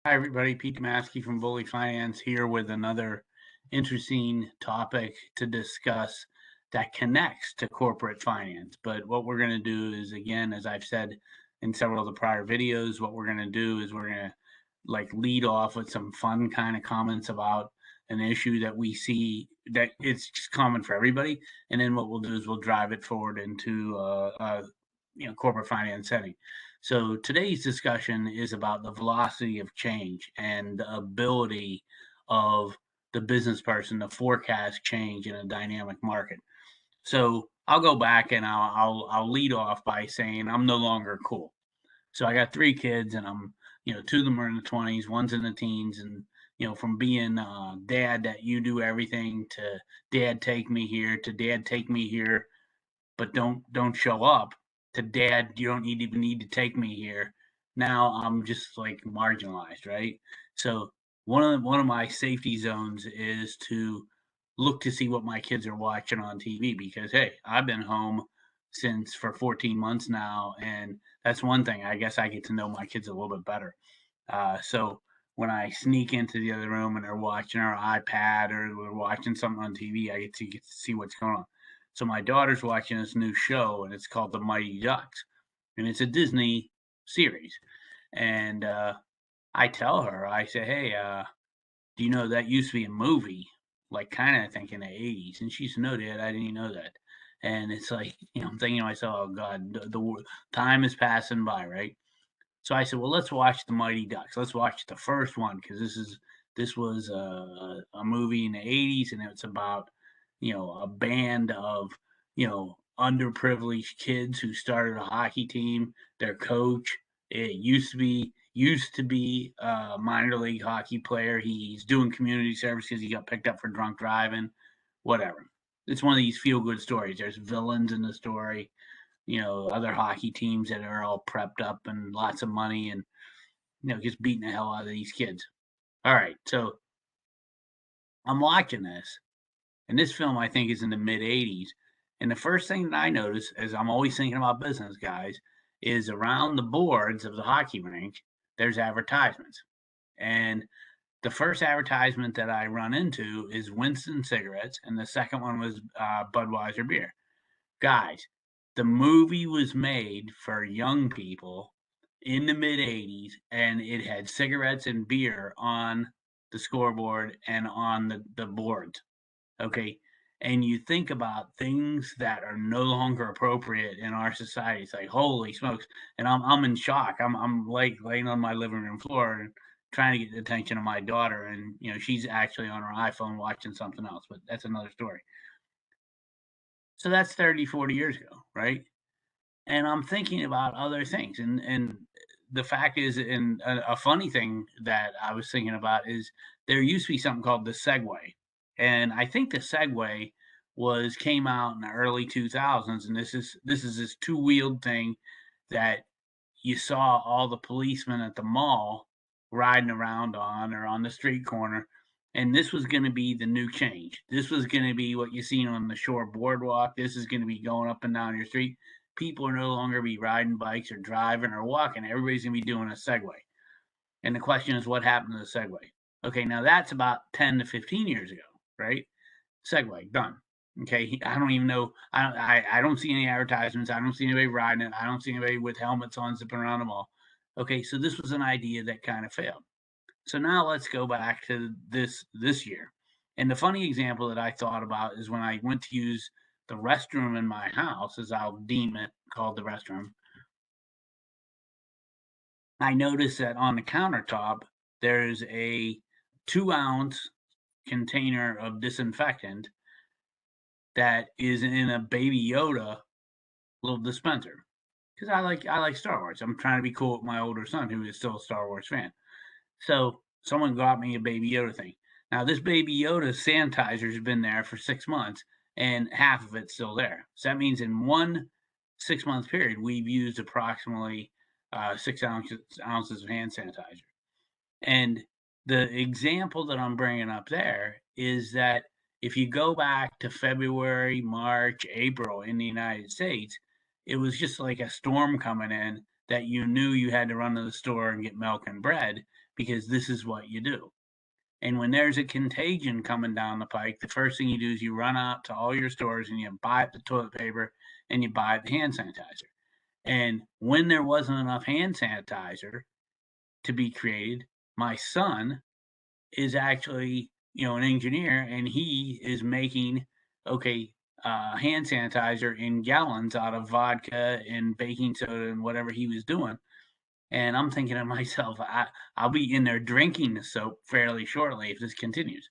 Hi, everybody. Pete Maskey from Bully Finance here with another interesting topic to discuss that connects to corporate finance. But what we're going to do is, again, as I've said in several of the prior videos, what we're going to do is we're going to lead off with some fun kind of comments about an issue that we see that it's just common for everybody. And then what we'll do is we'll drive it forward into corporate finance setting. So today's discussion is about the velocity of change and the ability of the business person to forecast change in a dynamic market. So I'll go back and I'll lead off by saying I'm no longer cool. So I got three kids, and two of them are in the 20s, one's in the teens, and from being dad that you do everything to dad take me here to dad take me here, but don't show up to dad you don't even need to take me here. Now I'm just like marginalized, right? So one of my safety zones is to look to see what my kids are watching on TV, because hey, I've been home since for 14 months now, and that's one thing. I guess I get to know my kids a little bit better. So when I sneak into the other room and they're watching our iPad or we're watching something on TV, I get to see what's going on. So my daughter's watching this new show, and it's called The Mighty Ducks, and it's a Disney series. And I tell her, I say, "Hey, do you know that used to be a movie, like kind of I think in the '80s?" And she said, "No, Dad, I didn't even know that." And it's like, I'm thinking to myself, "Oh God, the time is passing by, right?" So I said, "Well, let's watch The Mighty Ducks. Let's watch the first one, because this was a movie in the '80s, and it's about a band of underprivileged kids who started a hockey team. Their coach it used to be a minor league hockey player. He's doing community service because he got picked up for drunk driving. Whatever. It's one of these feel good stories. There's villains in the story, other hockey teams that are all prepped up and lots of money, and just beating the hell out of these kids. All right, so I'm watching this, and this film I think is in the mid '80s. And the first thing that I notice, as I'm always thinking about business, guys, is around the boards of the hockey rink, there's advertisements. And the first advertisement that I run into is Winston cigarettes, and the second one was Budweiser beer. Guys, the movie was made for young people in the mid '80s, and it had cigarettes and beer on the scoreboard and on the boards. Okay. And you think about things that are no longer appropriate in our society. It's like, holy smokes. And I'm in shock. I'm like laying on my living room floor and trying to get the attention of my daughter. And, she's actually on her iPhone watching something else, but that's another story. So that's 30, 40 years ago, right? And I'm thinking about other things. And the fact is, and a funny thing that I was thinking about is there used to be something called the Segway. And I think the Segway came out in the early 2000s, and this two-wheeled thing that you saw all the policemen at the mall riding around on, or on the street corner. And this was going to be the new change. This was going to be what you seen on the shore boardwalk. This is going to be going up and down your street. People are no longer be riding bikes or driving or walking. Everybody's going to be doing a Segway. And the question is, what happened to the Segway? Okay, now that's about 10 to 15 years ago, right? Segway, done. Okay, I don't even know. I don't see any advertisements. I don't see anybody riding it. I don't see anybody with helmets on zipping around the mall. Okay, so this was an idea that kind of failed. So now let's go back to this year. And the funny example that I thought about is when I went to use the restroom in my house, as I'll deem it, called the restroom. I noticed that on the countertop there's a 2-ounce container of disinfectant that is in a Baby Yoda little dispenser, because I like Star Wars. I'm trying to be cool with my older son, who is still a Star Wars fan. So someone got me a Baby Yoda thing. Now this Baby Yoda sanitizer has been there for 6 months, and half of it's still there. So that means in one 6-month period, we've used approximately 6 ounces of hand sanitizer. And the example that I'm bringing up there is that if you go back to February, March, April in the United States, it was just like a storm coming in that you knew you had to run to the store and get milk and bread because this is what you do. And when there's a contagion coming down the pike, the first thing you do is you run out to all your stores and you buy up the toilet paper and you buy the hand sanitizer. And when there wasn't enough hand sanitizer to be created, my son is actually, an engineer, and he is making, okay, hand sanitizer in gallons out of vodka and baking soda and whatever he was doing. And I'm thinking to myself, I'll be in there drinking the soap fairly shortly if this continues.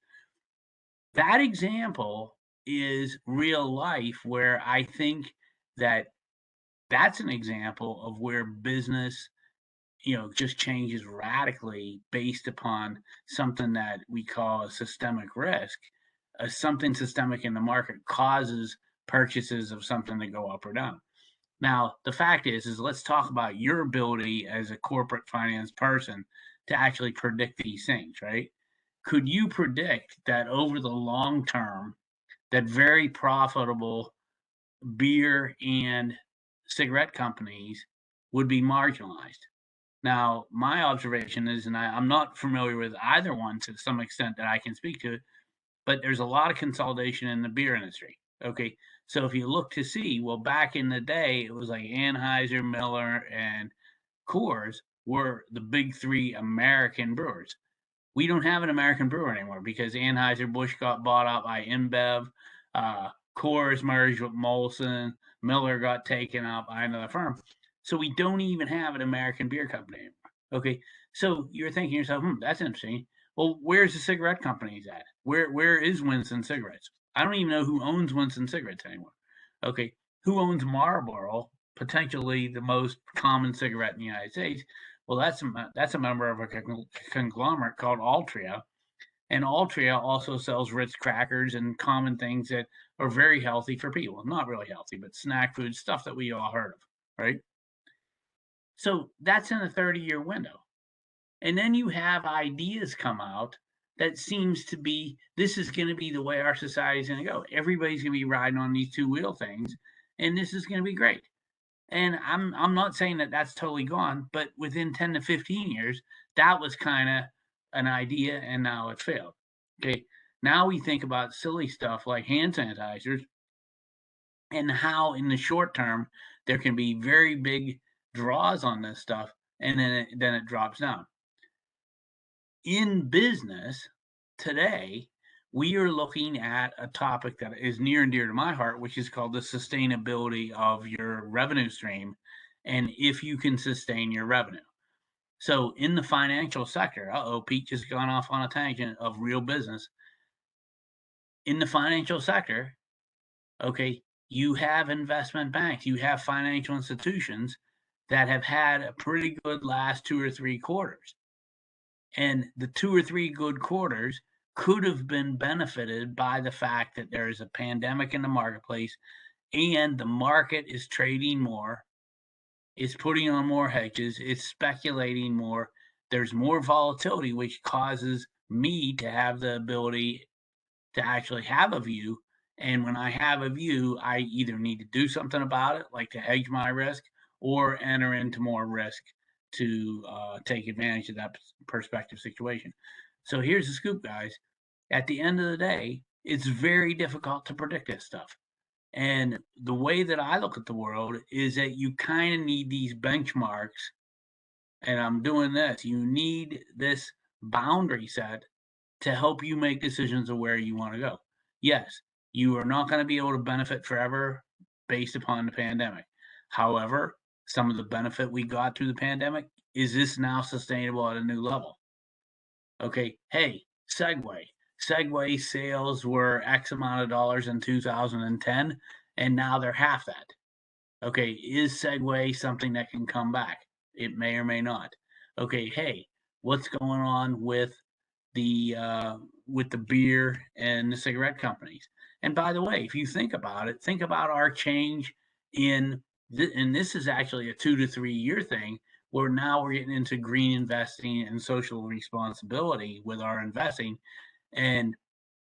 That example is real life where I think that that's an example of where business, just changes radically based upon something that we call a systemic risk. Something systemic in the market causes purchases of something to go up or down. Now, the fact is let's talk about your ability as a corporate finance person to actually predict these things, right? Could you predict that over the long term, that very profitable beer and cigarette companies would be marginalized? Now, my observation is, and I'm not familiar with either one to some extent that I can speak to, but there's a lot of consolidation in the beer industry. Okay. So if you look to see, well, back in the day, it was like Anheuser, Miller, and Coors were the big three American brewers. We don't have an American brewer anymore because Anheuser-Busch got bought out by InBev. Coors merged with Molson. Miller got taken out by another firm. So we don't even have an American beer company anymore. Okay. So you're thinking to yourself, that's interesting. Well, where's the cigarette companies at? Where is Winston Cigarettes? I don't even know who owns Winston Cigarettes anymore. Okay. Who owns Marlboro, potentially the most common cigarette in the United States? Well, that's a member of a conglomerate called Altria, and Altria also sells Ritz crackers and common things that are very healthy for people. Not really healthy, but snack food, stuff that we all heard of, right? So that's in a 30-year window. And then you have ideas come out that seems to be this is going to be the way our society is going to go. Everybody's going to be riding on these two-wheel things, and this is going to be great. And I'm not saying that that's totally gone, but within 10 to 15 years, that was kind of an idea, and now it failed. Okay, now we think about silly stuff like hand sanitizers and how in the short term there can be very big draws on this stuff, and then it drops down. In business today, we are looking at a topic that is near and dear to my heart, which is called the sustainability of your revenue stream and if you can sustain your revenue. So, in the financial sector, Pete just gone off on a tangent of real business. In the financial sector, okay, you have investment banks, you have financial institutions that have had a pretty good last 2 or 3 quarters. And the 2 or 3 good quarters could have been benefited by the fact that there is a pandemic in the marketplace and the market is trading more, it's putting on more hedges, it's speculating more. There's more volatility, which causes me to have the ability to actually have a view. And when I have a view, I either need to do something about it, like to hedge my risk, or enter into more risk to take advantage of that perspective situation. So here's the scoop, guys. At the end of the day, it's very difficult to predict this stuff. And the way that I look at the world is that you kind of need these benchmarks. And I'm doing this. You need this boundary set to help you make decisions of where you want to go. Yes, you are not going to be able to benefit forever based upon the pandemic. However, some of the benefit we got through the pandemic, is this now sustainable at a new level? Okay, hey, Segway. Segway sales were X amount of dollars in 2010, and now they're half that. Okay, is Segway something that can come back? It may or may not. Okay, hey, what's going on with the beer and the cigarette companies? And by the way, if you think about it, think about our change in and this is actually a 2 to 3 year thing where now we're getting into green investing and social responsibility with our investing. And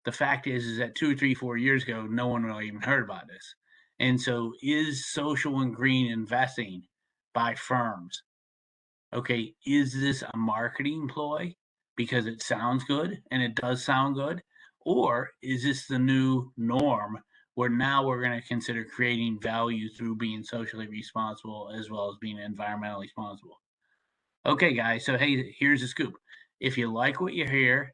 the fact is that 2 or 3, 4 years ago, no one really even heard about this. And so is social and green investing by firms. Okay, is this a marketing ploy because it sounds good and it does sound good? Or is this the new norm where now we're going to consider creating value through being socially responsible as well as being environmentally responsible? Okay, guys. So, hey, here's the scoop. If you like what you hear,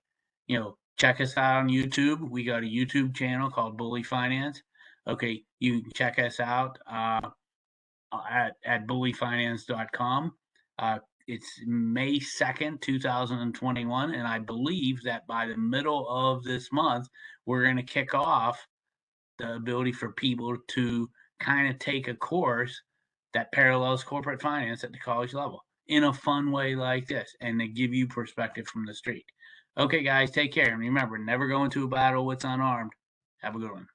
check us out on YouTube. We got a YouTube channel called Bully Finance. Okay, you can check us out at bullyfinance.com. It's May 2nd, 2021. And I believe that by the middle of this month, we're going to kick off the ability for people to kind of take a course that parallels corporate finance at the college level in a fun way like this and to give you perspective from the street. Okay, guys, take care. And remember, never go into a battle with unarmed. Have a good one.